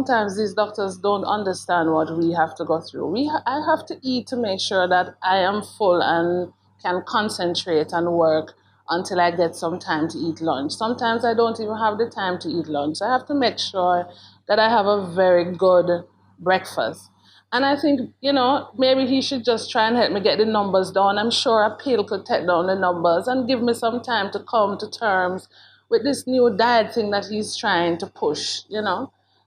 sometimes these doctors don't understand what we have to go through. I have to eat to make sure that I am full and can concentrate and work until I get some time to eat lunch. Sometimes I don't even have the time to eat lunch. I have to make sure that I have a very good breakfast. And I think, maybe he should just try and help me get the numbers down. I'm sure a pill could take down the numbers and give me some time to come to terms with this new diet thing that he's trying to push.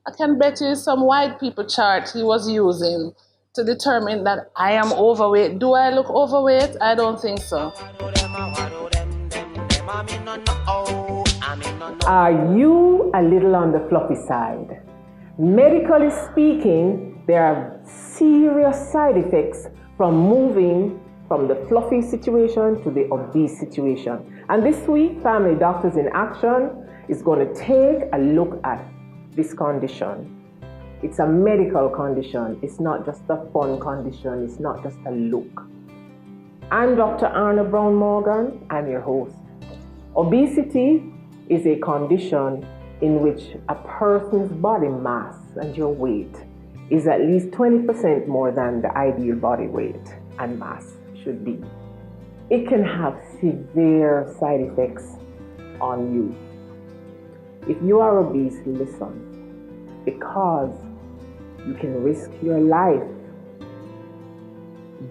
I can bet you some white people chart he was using to determine that I am overweight. Do I look overweight? I don't think so. Are you a little on the fluffy side? Medically speaking, there are serious side effects from moving from the fluffy situation to the obese situation. And this week, Family Doctors in Action is going to take a look at this condition. It's a medical condition. It's not just a fun condition. It's not just a look. I'm Dr. Arna Brown Morgan. I'm your host. Obesity is a condition in which a person's body mass and your weight is at least 20% more than the ideal body weight and mass should be. It can have severe side effects on you. If you are obese, listen, because you can risk your life.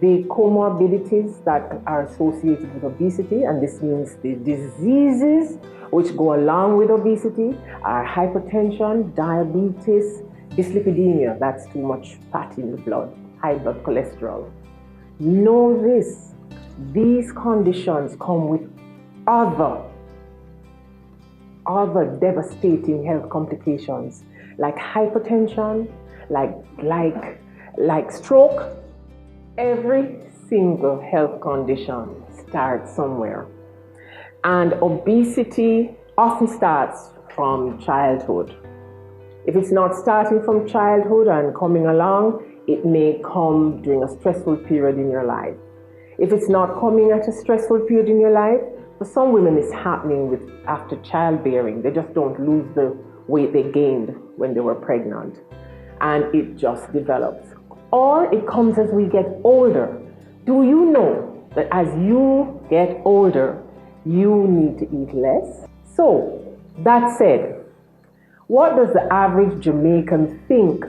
The comorbidities that are associated with obesity, and this means the diseases which go along with obesity, are hypertension, diabetes, dyslipidemia, that's too much fat in the blood, high blood cholesterol. Know this, these conditions come with other devastating health complications like hypertension, like stroke. Every single health condition starts somewhere. And obesity often starts from childhood. If it's not starting from childhood and coming along, it may come during a stressful period in your life. If it's not coming at a stressful period in your life, for some women it's happening after childbearing. They just don't lose the weight they gained when they were pregnant. And it just develops. Or it comes as we get older. Do you know that as you get older, you need to eat less? So, that said, what does the average Jamaican think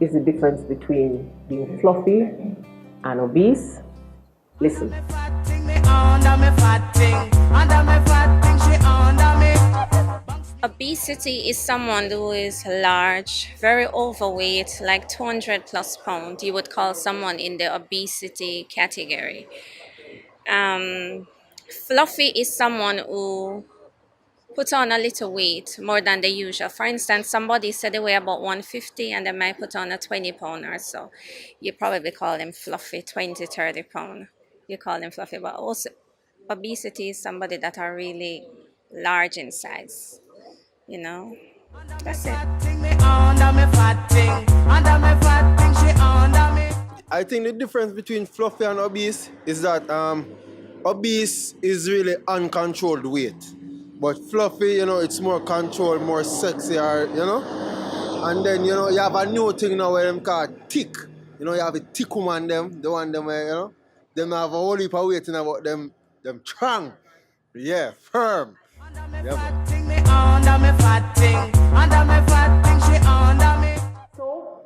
is the difference between being fluffy and obese? Listen. Obesity is someone who is large, very overweight, like 200 plus pounds. You would call someone in the obesity category. Fluffy is someone who put on a little weight, more than the usual. For instance, somebody said they weigh about 150 and they might put on a 20 pound or so. You probably call them fluffy, 20, 30 pound. You call them fluffy, but also obesity is somebody that are really large in size. That's it. I think the difference between fluffy and obese is that obese is really uncontrolled weight. But fluffy, it's more controlled, more sexier, And then, you have a new thing now where them called thick. You have a thick woman, the one them where, them have a whole heap of weight about them strong. Yeah, firm. Yeah, So,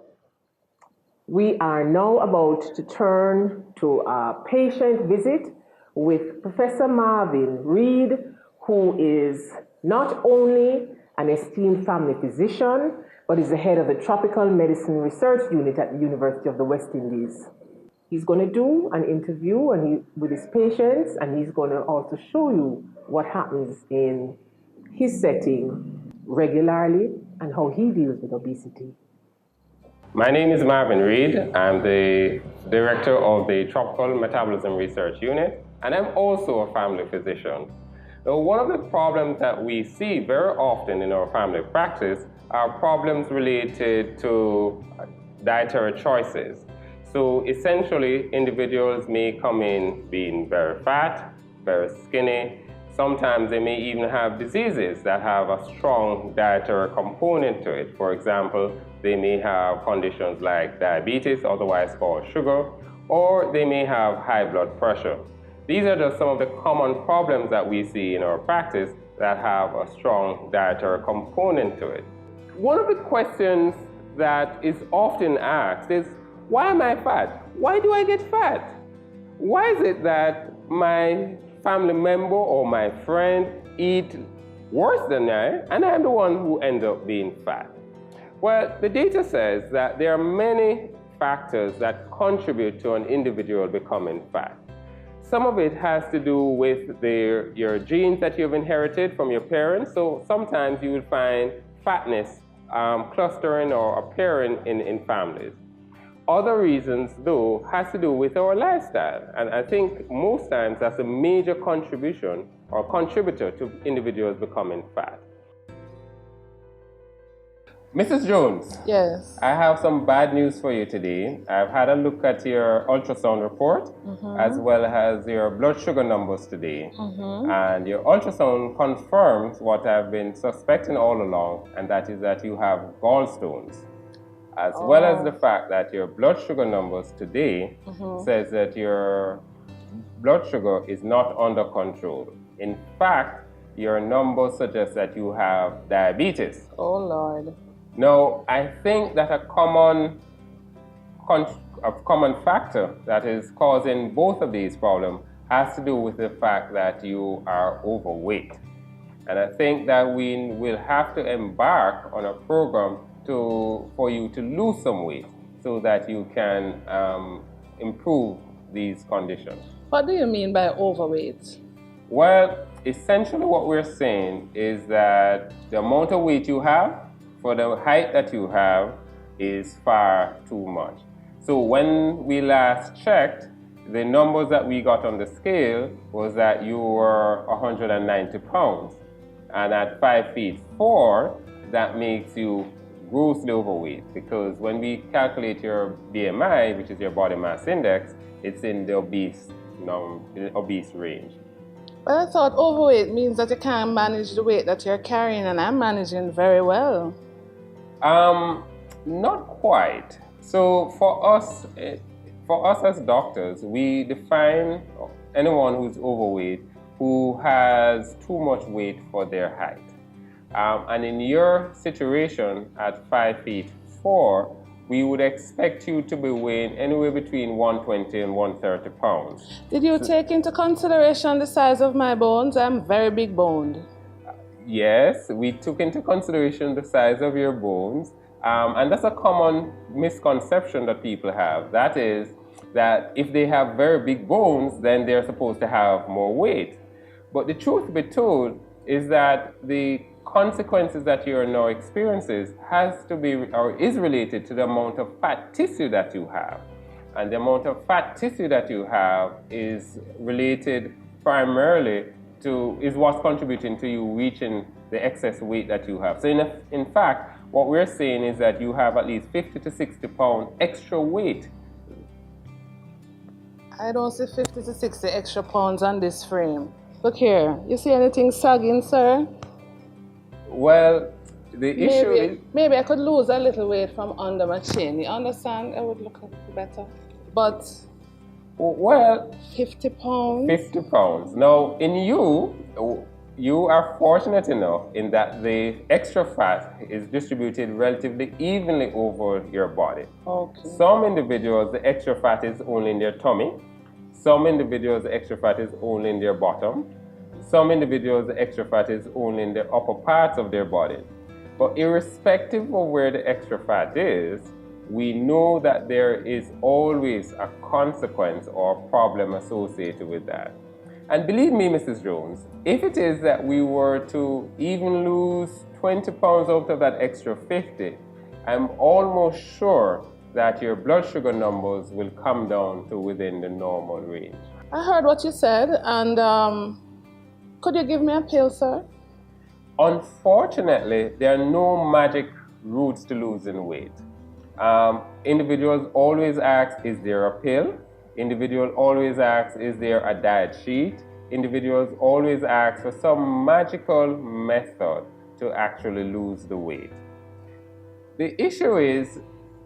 we are now about to turn to a patient visit with Professor Marvin Reed, who is not only an esteemed family physician, but is the head of the Tropical Medicine Research Unit at the University of the West Indies. He's going to do an interview with his patients, and he's going to also show you what happens in his setting regularly and how he deals with obesity. My name is Marvin Reed. I'm the director of the Tropical Metabolism Research Unit, and I'm also a family physician. Now, one of the problems that we see very often in our family practice are problems related to dietary choices. So essentially, individuals may come in being very fat, very skinny. Sometimes they may even have diseases that have a strong dietary component to it. For example, They may have conditions like diabetes, otherwise called sugar, or they may have high blood pressure. These are just some of the common problems that we see in our practice that have a strong dietary component to it. One of the questions that is often asked is, why am I fat? Why do I get fat? Why is it that my family member or my friend eat worse than I, and I'm the one who ends up being fat? Well, the data says that there are many factors that contribute to an individual becoming fat. Some of it has to do with your genes that you've inherited from your parents. So sometimes you will find fatness clustering or appearing in families. Other reasons, though, has to do with our lifestyle. And I think most times that's a major contribution or contributor to individuals becoming fat. Mrs. Jones. Yes. I have some bad news for you today. I've had a look at your ultrasound report as well as your blood sugar numbers today. And your ultrasound confirms what I've been suspecting all along, and that is that you have gallstones. As well as the fact that your blood sugar numbers today says that your blood sugar is not under control. In fact, your numbers suggest that you have diabetes. Oh, Lord. Now, I think that a common factor that is causing both of these problems has to do with the fact that you are overweight. And I think that we will have to embark on a program for you to lose some weight so that you can improve these conditions. What do you mean by overweight? Well, essentially what we're saying is that the amount of weight you have for the height that you have is far too much. So when we last checked, the numbers that we got on the scale was that you were 190 pounds. And at 5 feet 4, that makes you grossly overweight, because when we calculate your BMI, which is your body mass index, it's in the obese range. But I thought overweight means that you can't manage the weight that you're carrying, and I'm managing very well. Not quite. So for us as doctors, we define anyone who's overweight who has too much weight for their height. And in your situation at 5 feet 4, we would expect you to be weighing anywhere between 120 and 130 pounds. Did you take into consideration the size of my bones? I'm very big boned. Yes, we took into consideration the size of your bones. And that's a common misconception that people have. That is that if they have very big bones, then they're supposed to have more weight. But the truth be told is that the consequences that you are now experiencing is related to the amount of fat tissue that you have. And the amount of fat tissue that you have is related primarily is what's contributing to you reaching the excess weight that you have. So in fact, what we're saying is that you have at least 50 to 60 pounds extra weight. I don't see 50 to 60 extra pounds on this frame. Look here, you see anything sagging, sir? Well, the issue is... Maybe I could lose a little weight from under my chin. You understand? It would look a little better. But... Well... 50 pounds? 50 pounds. Now, in you are fortunate enough in that the extra fat is distributed relatively evenly over your body. Okay. Some individuals, the extra fat is only in their tummy. Some individuals, the extra fat is only in their bottom. Some individuals, the extra fat is only in the upper parts of their body. But irrespective of where the extra fat is, we know that there is always a consequence or problem associated with that. And believe me, Mrs. Jones, if it is that we were to even lose 20 pounds out of that extra 50, I'm almost sure that your blood sugar numbers will come down to within the normal range. I heard what you said, and could you give me a pill, sir? Unfortunately, there are no magic routes to losing weight. Individuals always ask, is there a pill? Individuals always ask, is there a diet sheet? Individuals always ask for some magical method to actually lose the weight. The issue is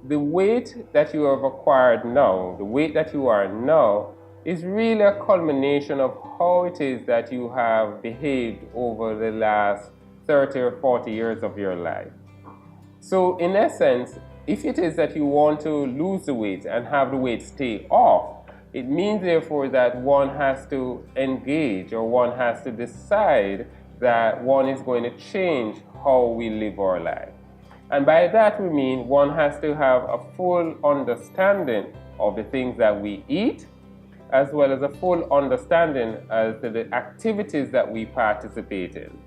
the weight that you have acquired now, the weight that you are now, is really a culmination of how it is that you have behaved over the last 30 or 40 years of your life. So in essence, if it is that you want to lose the weight and have the weight stay off, it means therefore that one has to engage, or one has to decide that one is going to change how we live our life. And by that we mean one has to have a full understanding of the things that we eat, as well as a full understanding as to the activities that we participate in.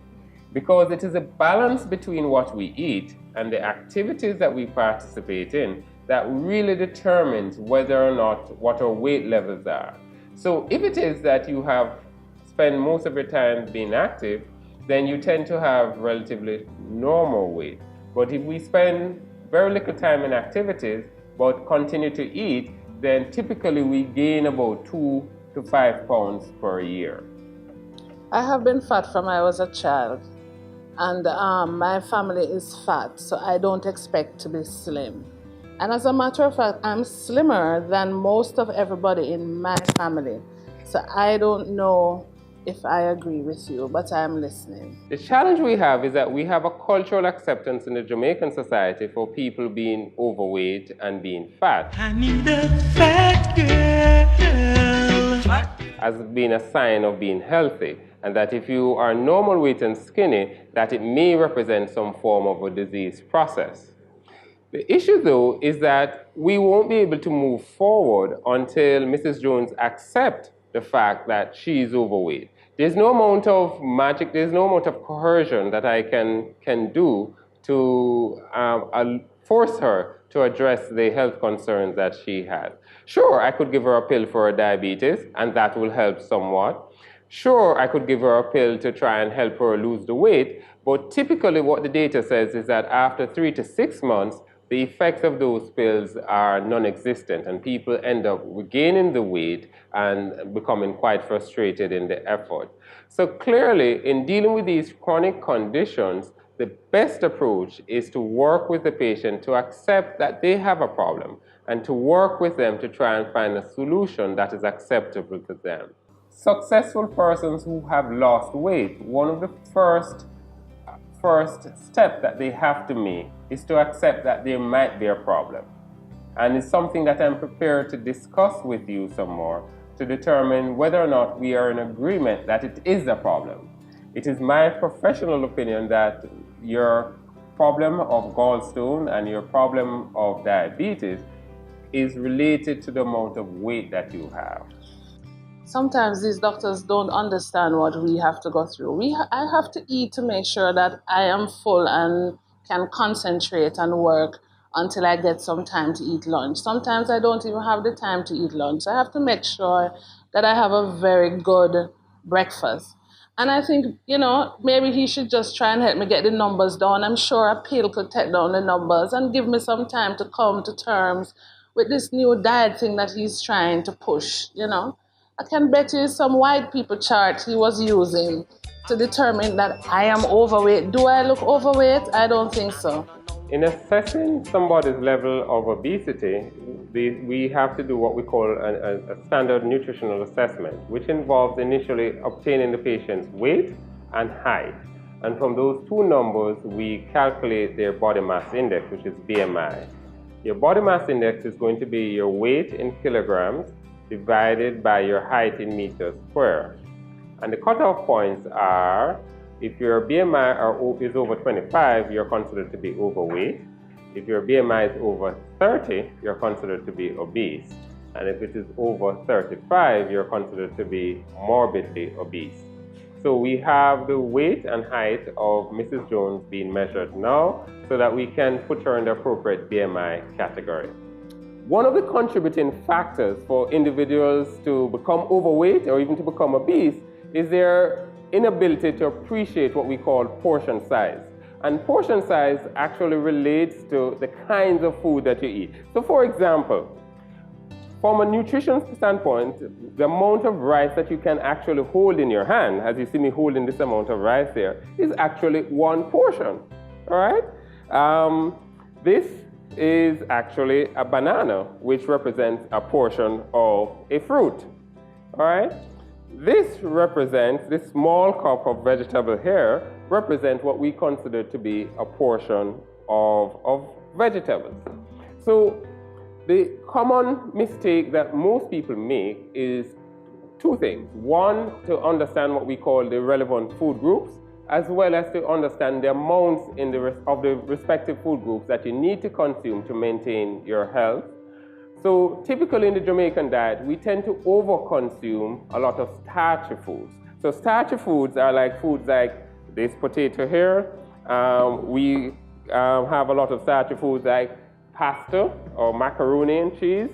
Because it is a balance between what we eat and the activities that we participate in that really determines whether or not what our weight levels are. So if it is that you have spent most of your time being active, then you tend to have relatively normal weight. But if we spend very little time in activities but continue to eat, then typically we gain about 2 to 5 pounds per year. I have been fat from I was a child, and my family is fat, so I don't expect to be slim. And as a matter of fact, I'm slimmer than most of everybody in my family. So I don't know if I agree with you, but I'm listening. The challenge we have is that we have a cultural acceptance in the Jamaican society for people being overweight and being fat. I need a fat girl. As being a sign of being healthy, and that if you are normal weight and skinny, that it may represent some form of a disease process. The issue though is that we won't be able to move forward until Mrs. Jones accepts the fact that she is overweight. There's no amount of magic, there's no amount of coercion that I can do to force her to address the health concerns that she has. Sure, I could give her a pill for her diabetes, and that will help somewhat. Sure, I could give her a pill to try and help her lose the weight, but typically what the data says is that after 3 to 6 months, the effects of those pills are non-existent, and people end up regaining the weight and becoming quite frustrated in the effort. So clearly, in dealing with these chronic conditions, the best approach is to work with the patient to accept that they have a problem and to work with them to try and find a solution that is acceptable to them. Successful persons who have lost weight, one of the first step that they have to make is to accept that there might be a problem. And it's something that I'm prepared to discuss with you some more to determine whether or not we are in agreement that it is a problem. It is my professional opinion that your problem of gallstone and your problem of diabetes is related to the amount of weight that you have. Sometimes these doctors don't understand what we have to go through. I have to eat to make sure that I am full and can concentrate and work until I get some time to eat lunch. Sometimes I don't even have the time to eat lunch. I have to make sure that I have a very good breakfast. And I think, maybe he should just try and help me get the numbers down. I'm sure a pill could take down the numbers and give me some time to come to terms with this new diet thing that he's trying to push, I can bet you some white people chart he was using to determine that I am overweight. Do I look overweight? I don't think so. In assessing somebody's level of obesity, we have to do what we call a standard nutritional assessment, which involves initially obtaining the patient's weight and height. And from those two numbers, we calculate their body mass index, which is BMI. Your body mass index is going to be your weight in kilograms divided by your height in meters square. And the cutoff points are, if your BMI is over 25, you're considered to be overweight. If your BMI is over 30, you're considered to be obese. And if it is over 35, you're considered to be morbidly obese. So we have the weight and height of Mrs. Jones being measured now so that we can put her in the appropriate BMI category. One of the contributing factors for individuals to become overweight or even to become obese is their inability to appreciate what we call portion size. And portion size actually relates to the kinds of food that you eat. So for example, from a nutrition standpoint, the amount of rice that you can actually hold in your hand, as you see me holding this amount of rice here, is actually one portion, all right? This is actually a banana, which represents a portion of a fruit. All right? This small cup of vegetable here represents what we consider to be a portion of vegetables. So the common mistake that most people make is two things. One, to understand what we call the relevant food groups, as well as to understand the amounts of the respective food groups that you need to consume to maintain your health. So typically in the Jamaican diet, we tend to overconsume a lot of starchy foods. So starchy foods are like foods like this potato here. We have a lot of starchy foods like pasta or macaroni and cheese.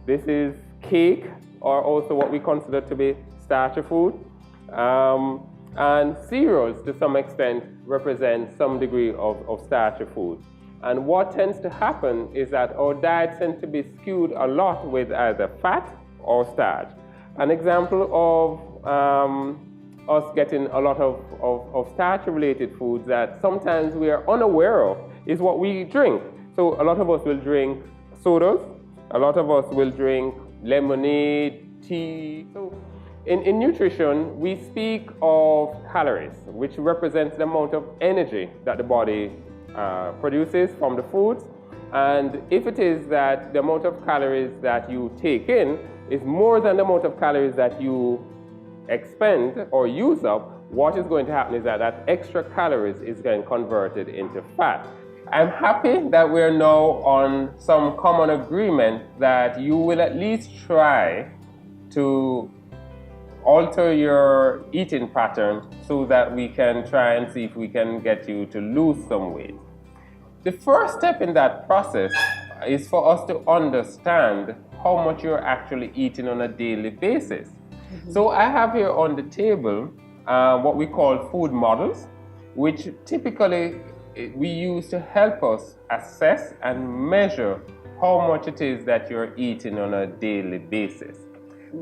This is cake, or also what we consider to be starchy food. And cereals, to some extent, represent some degree of starchy food. And what tends to happen is that our diets tend to be skewed a lot with either fat or starch. An example of us getting a lot of starch-related foods that sometimes we are unaware of is what we drink. So a lot of us will drink sodas, a lot of us will drink lemonade, tea. So in nutrition, we speak of calories, which represents the amount of energy that the body produces from the foods. And if it is that the amount of calories that you take in is more than the amount of calories that you expend or use up, what is going to happen is that extra calories is getting converted into fat. I'm happy that we're now on some common agreement that you will at least try to alter your eating pattern so that we can try and see if we can get you to lose some weight. The first step in that process is for us to understand how much you're actually eating on a daily basis. So I have here on the table what we call food models, which typically we use to help us assess and measure how much it is that you're eating on a daily basis.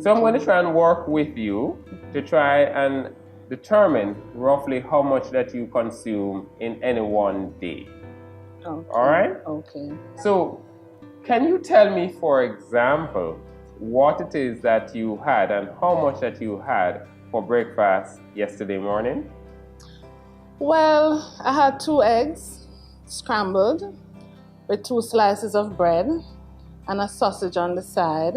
So I'm going to try and work with you to try and determine roughly how much that you consume in any one day. Okay. All right? Okay. So can you tell me, for example, what it is that you had and how much that you had for breakfast yesterday morning? Well, I had 2 eggs scrambled with 2 slices of bread and a sausage on the side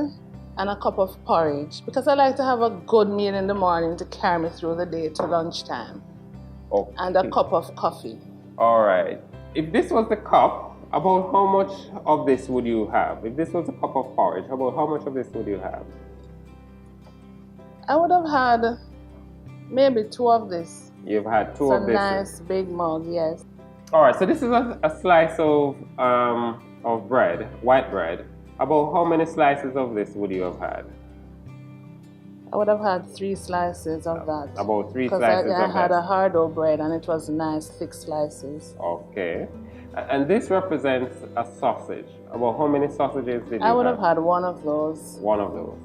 and a cup of porridge, because I like to have a good meal in the morning to carry me through the day to lunchtime. Okay. And a cup of coffee. All right. If this was the cup, about how much of this would you have? If this was a cup of porridge, about how much of this would you have? I would have had maybe 2 of this. You've had 2 It's of this. a nice big mug, yes. All right. So this is a slice of bread, white bread. About how many slices of this would you have had? I would have had 3 slices of that. About 3 Because slices I of had that. a hard-dough bread and it was nice, thick slices. Okay. And this represents a sausage. About how many sausages did you have? I would have had 1 of those. 1 of those.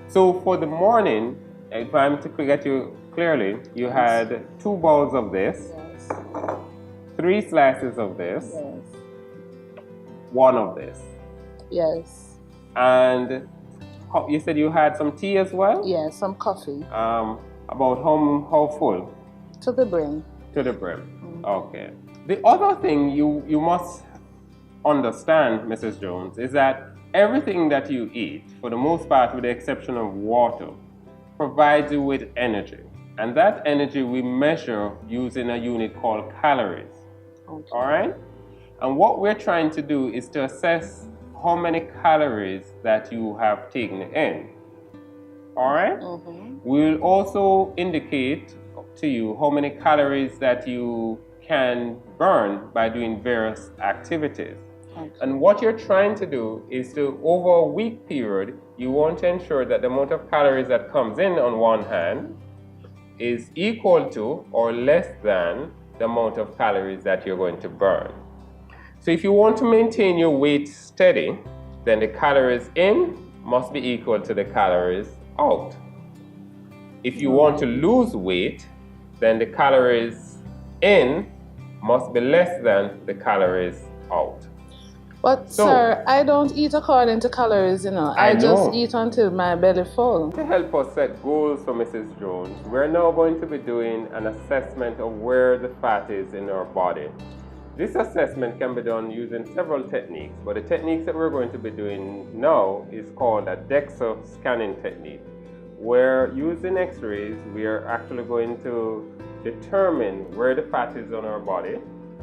So for the morning, if I'm to get you clearly, you had 2 bowls of this, Yes. 3 slices of this, Yes. 1 of this. Yes. And you said you had some tea as well? Yes, some coffee. About how full? To the brim. To the brim. Okay. The other thing you must understand, Mrs. Jones, is that everything that you eat, for the most part with the exception of water, provides you with energy. And that energy we measure using a unit called calories. Okay. All right? And what we're trying to do is to assess how many calories that you have taken in. All right? We'll also indicate to you how many calories that you can burn by doing various activities. Okay. And what you're trying to do is to, over a week period, you want to ensure that the amount of calories that comes in on one hand is equal to or less than the amount of calories that you're going to burn. So if you want to maintain your weight steady, then the calories in must be equal to the calories out. If you want to lose weight, then the calories in must be less than the calories out. But So, sir, I don't eat according to calories, I just know. eat until my belly full. To help us set goals for Mrs. Jones, we're now going to be doing an assessment of where the fat is in our body. This assessment can be done using several techniques, but the techniques that we're going to be doing now is called a DEXA scanning technique, where using x-rays, we are actually going to determine where the fat is on our body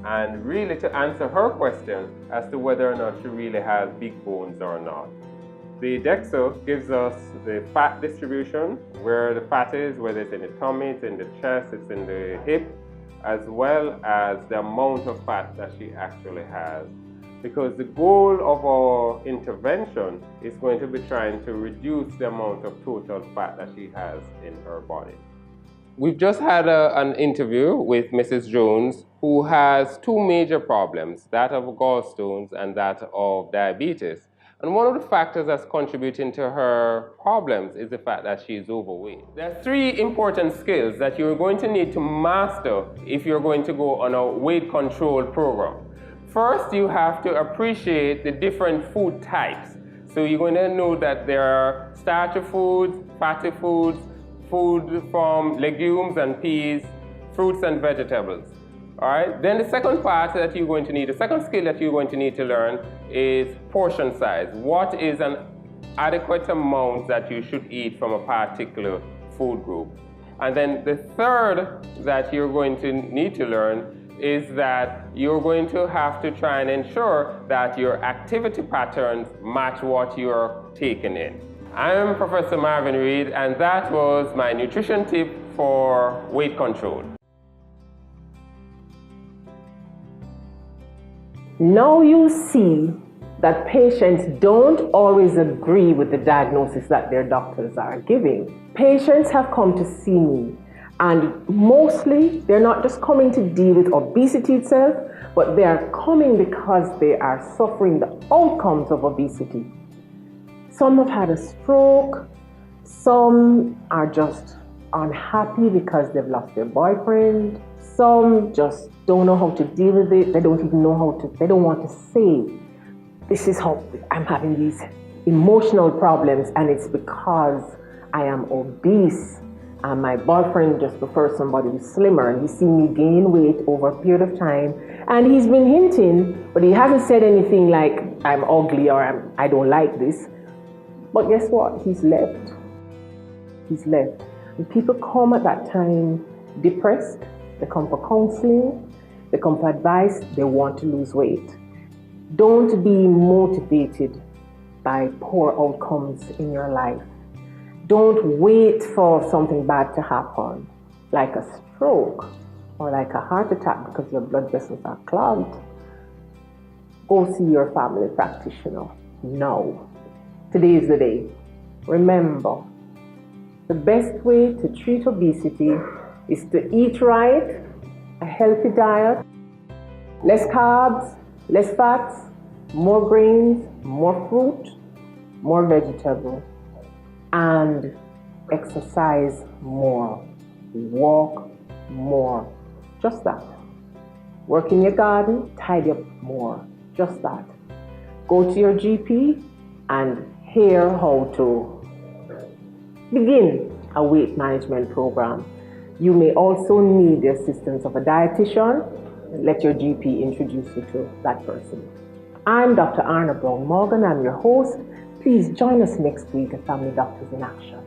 and really to answer her question as to whether or not she really has big bones or not. The DEXA gives us the fat distribution, where the fat is, whether it's in the tummy, it's in the chest, it's in the hip, as well as the amount of fat that she actually has. Because the goal of our intervention is going to be trying to reduce the amount of total fat that she has in her body. We've just had an interview with Mrs. Jones, who has two major problems, that of gallstones and that of diabetes. And one of the factors that's contributing to her problems is the fact that she's overweight. There are three important skills that you're going to need to master if you're going to go on a weight control program. First, you have to appreciate the different food types. So you're going to know that there are starchy foods, fatty foods, food from legumes and peas, fruits and vegetables. All right. Then the second part that you're going to need, the second skill that you're going to need to learn is portion size. What is an adequate amount that you should eat from a particular food group? And then the third that you're going to need to learn is that you're going to have to try and ensure that your activity patterns match what you're taking in. I'm Professor Marvin Reed, and that was my nutrition tip for weight control. Now you see that patients don't always agree with the diagnosis that their doctors are giving. Patients have come to see me, and mostly they're not just coming to deal with obesity itself, but they are coming because they are suffering the outcomes of obesity. Some have had a stroke, some are just unhappy because they've lost their boyfriend, some just don't know how to deal with it, they don't even know how to, they don't want to say, this is how I'm having these emotional problems, and it's because I am obese and my boyfriend just prefers somebody who's slimmer, and he's seen me gain weight over a period of time, and he's been hinting, but he hasn't said anything like I'm ugly or I don't like this. But guess what? He's left. He's left. And people come at that time depressed. They come for counseling. They come for advice. They want to lose weight. Don't be motivated by poor outcomes in your life. Don't wait for something bad to happen, like a stroke or like a heart attack because your blood vessels are clogged. Go see your family practitioner now. Today is the day. Remember, the best way to treat obesity is to eat right, a healthy diet, less carbs, less fats, more grains, more fruit, more vegetable, and exercise more, walk more, just that. Work in your garden, tidy up more, just that. Go to your GP and hear how to begin a weight management program. You may also need the assistance of a dietitian. Let your GP introduce you to that person. I'm Dr. Arna Brown Morgan. I'm your host. Please join us next week at Family Doctors in Action.